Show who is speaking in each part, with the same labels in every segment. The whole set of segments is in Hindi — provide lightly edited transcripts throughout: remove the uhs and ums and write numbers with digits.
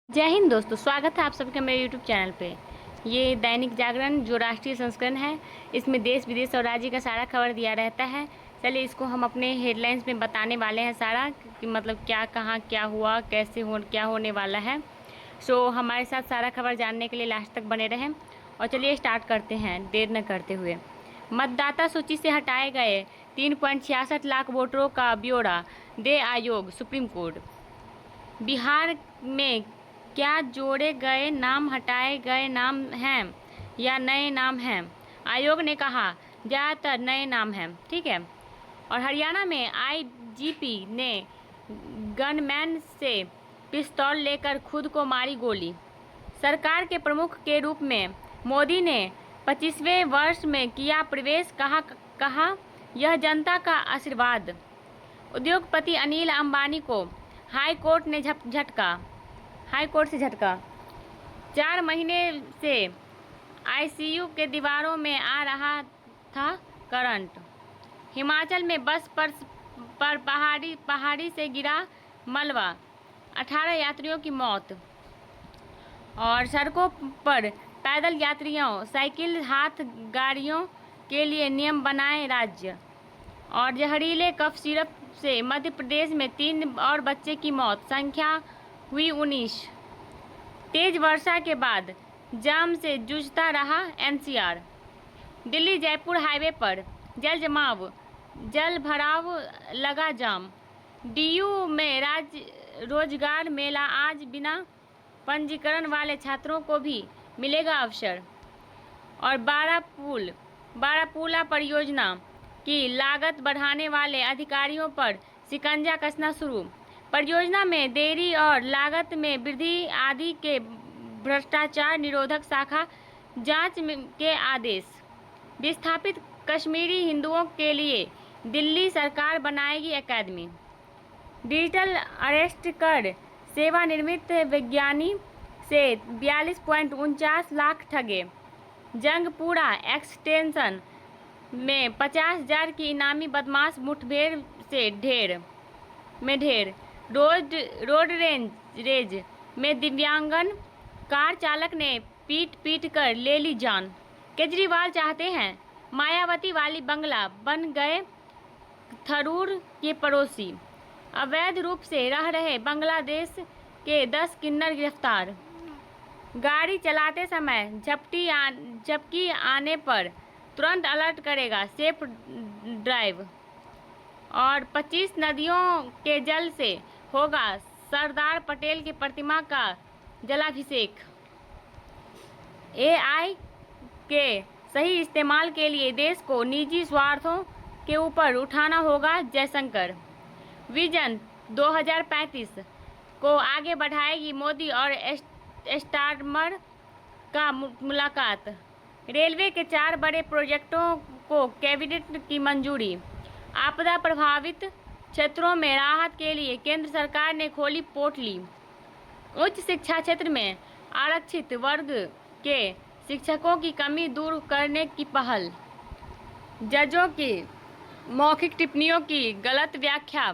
Speaker 1: जय हिंद दोस्तों, स्वागत है आप सबका मेरे यूट्यूब चैनल पे। ये दैनिक जागरण जो राष्ट्रीय संस्करण है, इसमें देश विदेश और राज्य का सारा खबर दिया रहता है। चलिए इसको हम अपने हेडलाइंस में बताने वाले हैं सारा कि मतलब क्या कहाँ क्या हुआ, कैसे क्या होने वाला है। सो हमारे साथ सारा खबर जानने के लिए लास्ट तक बने रहें। और चलिए स्टार्ट करते हैं देर न करते हुए। मतदाता सूची से हटाए गए 3.66 लाख वोटरों का ब्यौरा दे आयोग सुप्रीम कोर्ट। बिहार में क्या जोड़े गए नाम हटाए गए नाम हैं या नए नाम हैं? आयोग ने कहा ज़्यादातर नए नाम हैं। ठीक है। और हरियाणा में आईजीपी ने गनमैन से पिस्तौल लेकर खुद को मारी गोली। सरकार के प्रमुख के रूप में मोदी ने 25वें वर्ष में किया प्रवेश। कहा यह जनता का आशीर्वाद। उद्योगपति अनिल अंबानी को हाई कोर्ट से झटका। 4 महीने से आईसीयू के दीवारों में आ रहा था करंट। हिमाचल में बस पर पहाड़ी से गिरा मलबा, 18 यात्रियों की मौत। और सड़कों पर पैदल यात्रियों, साइकिल, हाथ गाड़ियों के लिए नियम बनाए राज्य। और जहरीले कफ सिरप से मध्य प्रदेश में 3 और बच्चे की मौत, संख्या हुई 19। तेज वर्षा के बाद जाम से जूझता रहा एनसीआर। दिल्ली जयपुर हाईवे पर जल भराव लगा जाम। डीयू में रोजगार मेला आज, बिना पंजीकरण वाले छात्रों को भी मिलेगा अवसर। और बारापुला परियोजना की लागत बढ़ाने वाले अधिकारियों पर शिकंजा कसना शुरू। परियोजना में देरी और लागत में वृद्धि आदि के भ्रष्टाचार निरोधक शाखा जांच के आदेश। विस्थापित कश्मीरी हिंदुओं के लिए दिल्ली सरकार बनाएगी एकेडमी। डिजिटल अरेस्ट कर सेवानिवृत्त विज्ञानी से 42.49 लाख ठगे। जंगपुरा एक्सटेंशन में 50,000 की इनामी बदमाश मुठभेड़ से ढेर। रोड रेज में दिव्यांगन कार चालक ने पीट कर ले ली जान। केजरीवाल चाहते हैं मायावती वाली बंगला बन गए थरूर के पड़ोसी। अवैध रूप से रह रहे बांग्लादेश के 10 किन्नर गिरफ्तार। गाड़ी चलाते समय झपकी आने पर तुरंत अलर्ट करेगा सेफ ड्राइव। और 25 नदियों के जल से होगा सरदार पटेल की प्रतिमा का जलाभिषेक। एआई के सही इस्तेमाल के लिए देश को निजी स्वार्थों के ऊपर उठाना होगा, जयशंकर। विजन 2035 को आगे बढ़ाएगी मोदी और स्टारमर का मुलाकात। रेलवे के 4 बड़े प्रोजेक्टों को कैबिनेट की मंजूरी। आपदा प्रभावित क्षेत्रों में राहत के लिए केंद्र सरकार ने खोली पोर्टली। उच्च शिक्षा क्षेत्र में आरक्षित वर्ग के शिक्षकों की कमी दूर करने की पहल। जजों की मौखिक टिप्पणियों की गलत व्याख्या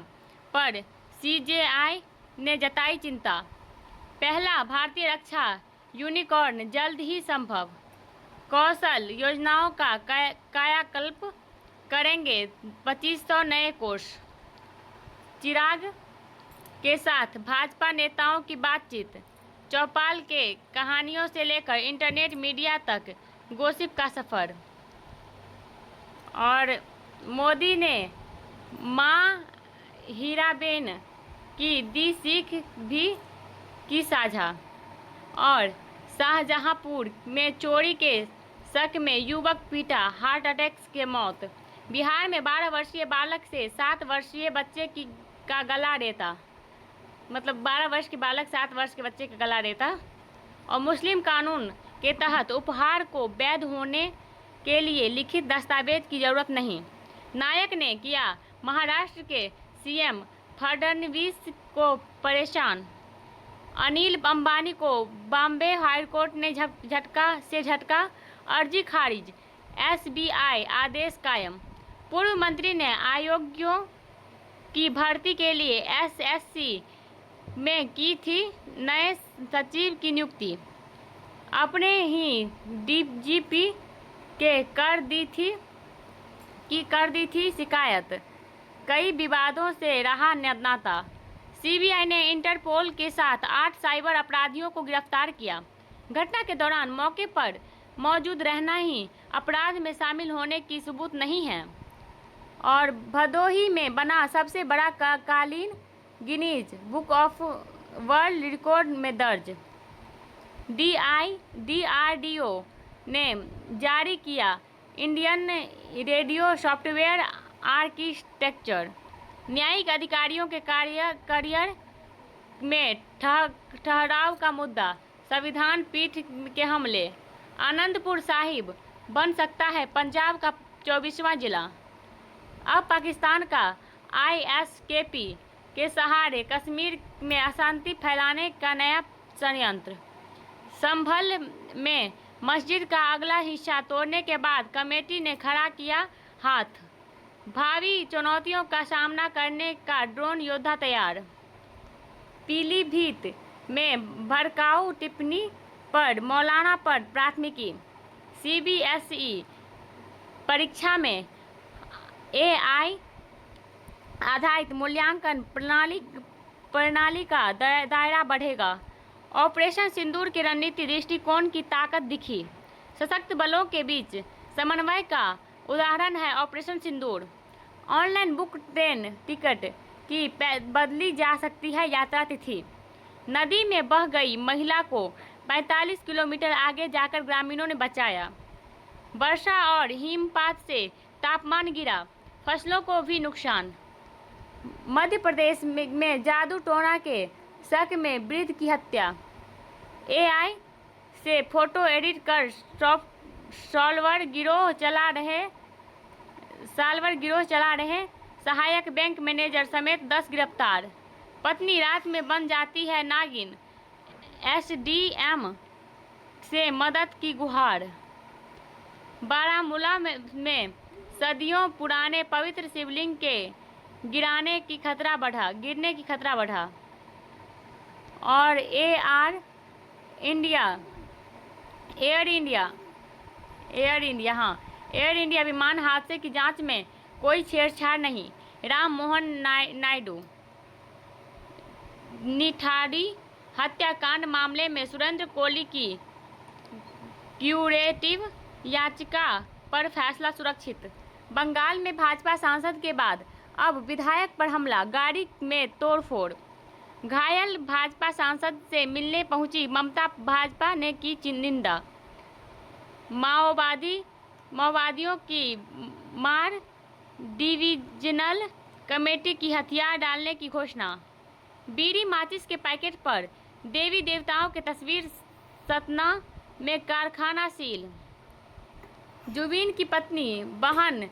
Speaker 1: पर सीजेआई ने जताई चिंता। पहला भारतीय रक्षा यूनिकॉर्न जल्द ही संभव। कौशल योजनाओं का कायाकल्प करेंगे 2500 नए कोर्स। चिराग के साथ भाजपा नेताओं की बातचीत। चौपाल के कहानियों से लेकर इंटरनेट मीडिया तक गॉसिप का सफर। और मोदी ने मां हीराबेन की दी सीख भी की साझा। और शाहजहांपुर में चोरी के शक में युवक पीटा, हार्ट अटैक से मौत। बिहार में 12 वर्षीय बालक से 7 वर्षीय बच्चे का गला रेता। मतलब 12 वर्ष के बालक 7 वर्ष के बच्चे का गला रेता। और मुस्लिम कानून के तहत उपहार को वैध होने के लिए लिखित दस्तावेज की जरूरत नहीं। नायक ने किया महाराष्ट्र के सीएम फडणवीस को परेशान। अनिल अंबानी को बॉम्बे हाईकोर्ट ने झटका, अर्जी खारिज। एसबीआई आदेश कायम। पूर्व मंत्री ने आयोग्यों की भर्ती के लिए एसएससी में की थी नए सचिव की नियुक्ति। अपने ही डीजीपी के कर दी थी शिकायत। कई विवादों से रहा नाता। सीबीआई ने इंटरपोल के साथ 8 साइबर अपराधियों को गिरफ्तार किया। घटना के दौरान मौके पर मौजूद रहना ही अपराध में शामिल होने की सबूत नहीं है। और भदोही में बना सबसे बड़ा कालीन Guinness book of world record में दर्ज। डीआरडीओ ने जारी किया इंडियन रेडियो सॉफ्टवेयर आर्किटेक्चर। न्यायिक अधिकारियों के करियर में ठहराव का मुद्दा। संविधान पीठ के हमले। आनंदपुर साहिब बन सकता है पंजाब का 24वां जिला। अब पाकिस्तान का आईएसकेपी के सहारे कश्मीर में अशांति फैलाने का नया षड्यंत्र। संभल में मस्जिद का अगला हिस्सा तोड़ने के बाद कमेटी ने खड़ा किया हाथ। भावी चुनौतियों का सामना करने का ड्रोन योद्धा तैयार। पीलीभीत में भड़काऊ टिप्पणी पर मौलाना पर प्राथमिकी। सीबीएसई परीक्षा में एआई आधारित मूल्यांकन प्रणाली का दायरा बढ़ेगा। ऑपरेशन सिंदूर की रणनीति दृष्टिकोण की ताकत दिखी। सशक्त बलों के बीच समन्वय का उदाहरण है ऑपरेशन सिंदूर। ऑनलाइन बुक ट्रेन टिकट की बदली जा सकती है यात्रा तिथि। नदी में बह गई महिला को 45 किलोमीटर आगे जाकर ग्रामीणों ने बचाया। वर्षा और हिमपात से तापमान गिरा, फसलों को भी नुकसान। मध्य प्रदेश में जादू टोना के शक में वृद्ध की हत्या। एआई से फोटो एडिट कर सॉल्वर गिरोह चला रहे सहायक बैंक मैनेजर समेत 10 गिरफ्तार। पत्नी रात में बन जाती है नागिन। एसडीएम से मदद की गुहार। बारामूला में सदियों पुराने पवित्र शिवलिंग के गिरने की खतरा बढ़ा। और एयर इंडिया विमान हादसे की जांच में कोई छेड़छाड़ नहीं। राम मोहन नायडू। निठारी हत्याकांड मामले में सुरेंद्र कोली की क्यूरेटिव याचिका पर फैसला सुरक्षित। बंगाल में भाजपा सांसद के बाद अब विधायक पर हमला, गाड़ी में तोड़फोड़। घायल भाजपा सांसद से मिलने पहुंची ममता, भाजपा ने की निंदा। माओवादियों की मार, डिविजनल कमेटी की हथियार डालने की घोषणा। बीड़ी माचिस के पैकेट पर देवी देवताओं की तस्वीर, सतना में कारखाना सील। जुबीन की पत्नी बहन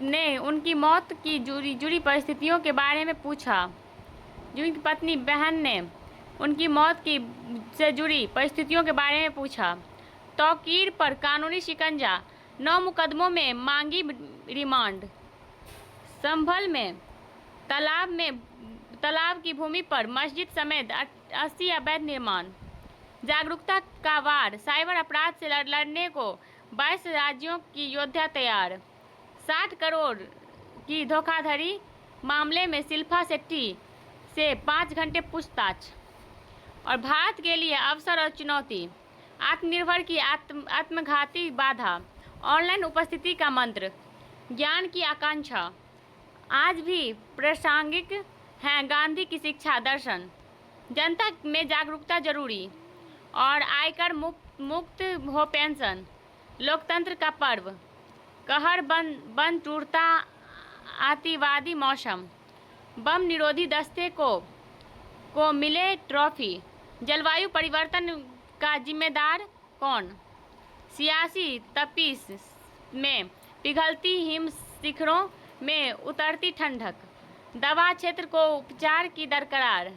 Speaker 1: ने उनकी मौत की जुड़ी परिस्थितियों के बारे में पूछा। जुबीन की पत्नी बहन ने उनकी मौत से जुड़ी परिस्थितियों के बारे में पूछा। तौकीर पर कानूनी शिकंजा, 9 मुकदमों में मांगी रिमांड। संभल में तालाब की भूमि पर मस्जिद समेत 80 अवैध निर्माण। जागरूकता का वार, साइबर अपराध से लड़ने को 22 राज्यों की योद्धा तैयार। 60 करोड़ की धोखाधड़ी मामले में शिल्पा शेट्टी से 5 घंटे पूछताछ। और भारत के लिए अवसर और चुनौती, आत्मनिर्भर की आत्मघाती बाधा, ऑनलाइन उपस्थिति का मंत्र, ज्ञान की आकांक्षा आज भी प्रासंगिक है। गांधी की शिक्षा दर्शन, जनता में जागरूकता जरूरी, और आयकर मुक्त हो पेंशन। लोकतंत्र का पर्व, कहर बन टूटता अतिवादी मौसम। बम निरोधी दस्ते को मिले ट्रॉफी। जलवायु परिवर्तन का जिम्मेदार कौन? सियासी तपीस में पिघलती हिम शिखरों में उतरती ठंडक। दवा क्षेत्र को उपचार की दरकार।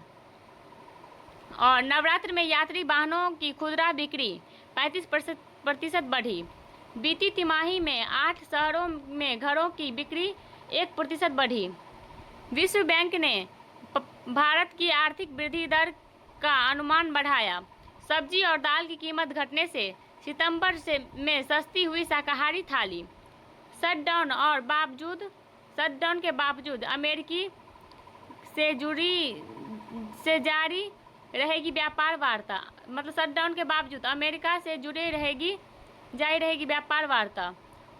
Speaker 1: और नवरात्र में यात्री वाहनों की खुदरा बिक्री 35% बढ़ी। बीती तिमाही में 8 शहरों में घरों की बिक्री 1% बढ़ी। विश्व बैंक ने भारत की आर्थिक वृद्धि दर का अनुमान बढ़ाया। सब्जी और दाल की कीमत घटने से सितंबर में सस्ती हुई शाकाहारी थाली। शटडाउन के बावजूद अमेरिकी से जारी रहेगी व्यापार वार्ता। मतलब शटडाउन के बावजूद अमेरिका से जारी रहेगी व्यापार वार्ता।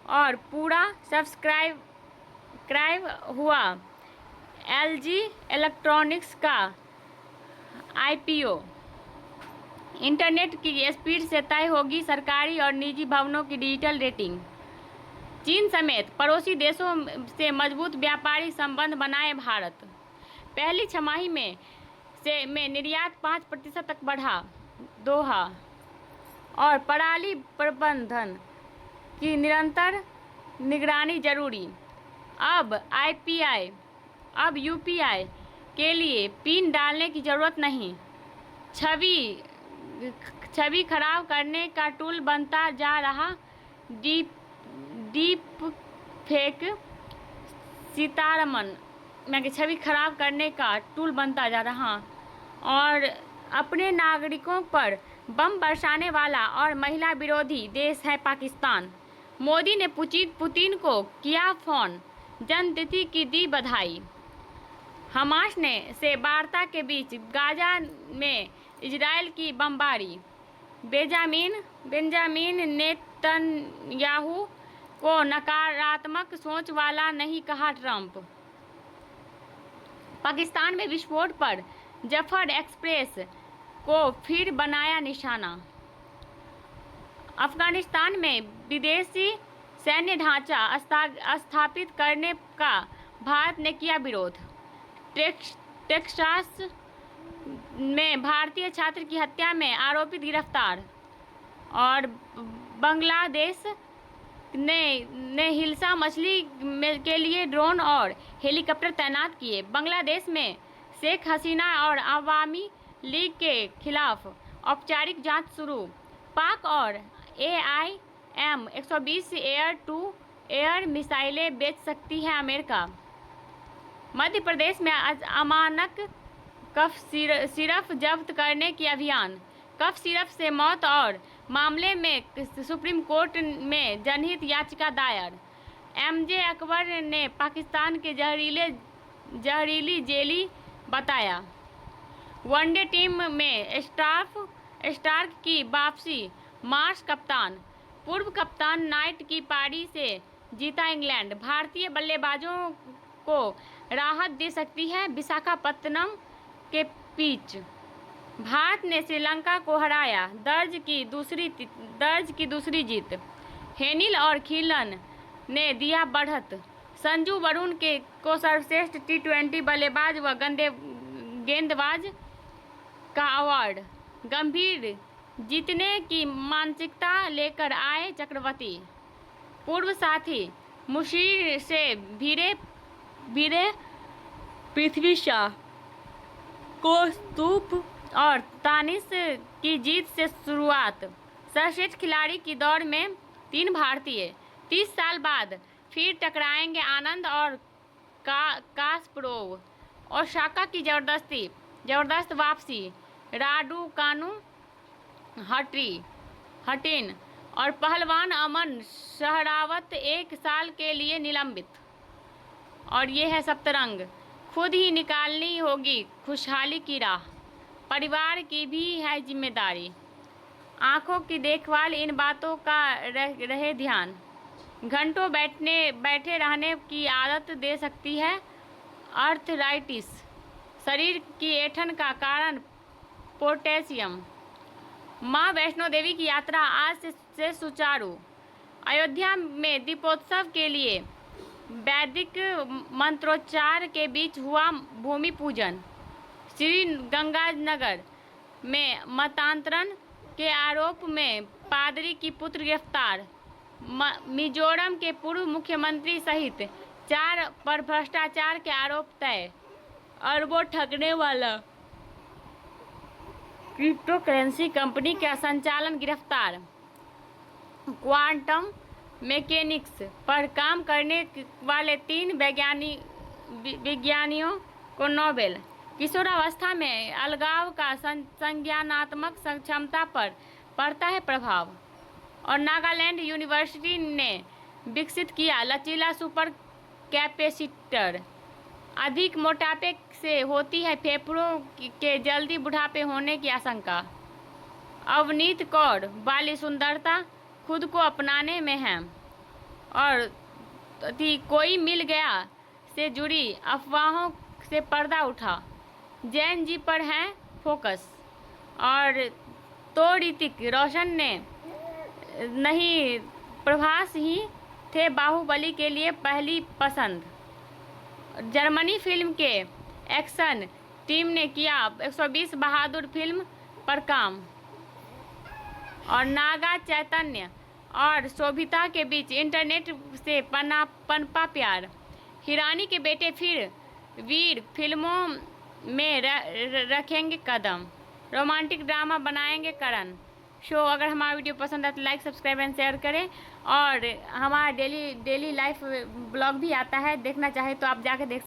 Speaker 1: और पूरा सब्सक्राइब हुआ एलजी इलेक्ट्रॉनिक्स का आईपीओ। इंटरनेट की स्पीड से तय होगी सरकारी और निजी भवनों की डिजिटल रेटिंग। चीन समेत पड़ोसी देशों से मजबूत व्यापारिक संबंध बनाए भारत। पहली छमाही में निर्यात 5% तक बढ़ा। दोहा। और पराली प्रबंधन की निरंतर निगरानी जरूरी। अब यूपीआई के लिए पिन डालने की जरूरत नहीं। छवि खराब करने का टूल बनता जा रहा डीप फेक। सीतारमन में छवि खराब करने का टूल बनता जा रहा और अपने नागरिकों पर बम बरसाने वाला और महिला विरोधी देश है पाकिस्तान। मोदी ने पुतिन को किया फोन, जन्मतिथि की दी बधाई। हमास से वार्ता के बीच गाजा में इजराइल की बमबारी। बेंजामिन नेतन्याहू को नकारात्मक सोच वाला नहीं कहा ट्रंप। पाकिस्तान में विस्फोट पर जफर एक्सप्रेस को फिर बनाया निशाना। अफगानिस्तान में विदेशी सैन्य ढांचा स्थापित करने का भारत ने किया विरोध। टेक्सास में भारतीय छात्र की हत्या में आरोपित गिरफ्तार। और बांग्लादेश ने हिल्सा मछली के लिए ड्रोन और हेलीकॉप्टर तैनात किए। बांग्लादेश में शेख हसीना और अवामी लीग के खिलाफ औपचारिक जांच शुरू। पाक और AIM-120 एयर टू एयर मिसाइलें बेच सकती है अमेरिका। मध्य प्रदेश में अमानक कफ सिरप जब्त करने की अभियान। कफ सिरप से मौत और मामले में सुप्रीम कोर्ट में जनहित याचिका दायर। MJ अकबर ने पाकिस्तान के जहरीली जेली बताया। वनडे टीम में स्टार्क की वापसी। मार्श कप्तान। पूर्व कप्तान नाइट की पारी से जीता इंग्लैंड। भारतीय बल्लेबाजों को राहत दे सकती है विशाखापत्तनम के पिच। भारत ने श्रीलंका को हराया। दर्ज की दूसरी जीत। हेनिल और खिलन ने दिया बढ़त। संजू वरुण को सर्वश्रेष्ठ T20 बल्लेबाज व गेंदबाज का अवार्ड। गंभीर जीतने की मानसिकता लेकर आए चक्रवर्ती। पूर्व साथी मुशीर से भिड़े पृथ्वी शा। कौस्तुभ और तानिश की जीत से शुरुआत। सर्वश्रेष्ठ खिलाड़ी की दौड़ में 3 भारतीय। 30 साल बाद फिर टकराएंगे आनंद और कास्परोव। ओसाका की जबरदस्त वापसी। राडुकानु हटिन और पहलवान अमन शहरावत 1 साल के लिए निलंबित। और ये है सप्तरंग। खुद ही निकालनी होगी खुशहाली की राह। परिवार की भी है जिम्मेदारी। आँखों की देखभाल, इन बातों का रहे ध्यान। घंटों बैठे रहने की आदत दे सकती है आर्थराइटिस। शरीर की ऐंठन का कारण पोटेशियम। मां वैष्णो देवी की यात्रा आज से सुचारू। अयोध्या में दीपोत्सव के लिए वैदिक मंत्रोच्चार के बीच हुआ भूमि पूजन। श्री गंगानगर में मतांतरण के आरोप में पादरी की पुत्र गिरफ्तार। मिजोरम के पूर्व मुख्यमंत्री सहित 4 पर भ्रष्टाचार के आरोप तय। अरबों ठगने वाला क्रिप्टो करेंसी कंपनी का संचालन गिरफ्तार। क्वांटम मैकेनिक्स पर काम करने वाले 3 विज्ञानियों को नोबेल। किशोरावस्था में अलगाव का संज्ञानात्मक क्षमता पर पड़ता है प्रभाव। और नागालैंड यूनिवर्सिटी ने विकसित किया लचीला सुपर कैपेसिटर। अधिक मोटापे से होती है फेफड़ों के जल्दी बुढ़ापे होने की आशंका। अवनीत कौर वाली सुंदरता खुद को अपनाने में है। और कोई मिल गया से जुड़ी अफवाहों से पर्दा उठा। जैन जी पर है फोकस। और तो ऋतिक रोशन ने नहीं, प्रभास ही थे बाहुबली के लिए पहली पसंद। जर्मनी फिल्म के एक्शन टीम ने किया 120 बहादुर फिल्म पर काम। और नागा चैतन्य और शोभिता के बीच इंटरनेट से पनपा प्यार। हिरानी के बेटे फिर वीर फिल्मों में रखेंगे कदम। रोमांटिक ड्रामा बनाएंगे करण। अगर हमारा वीडियो पसंद आए तो लाइक, सब्सक्राइब एंड शेयर करें। और हमारा डेली लाइफ ब्लॉग भी आता है, देखना चाहे तो आप जाके देख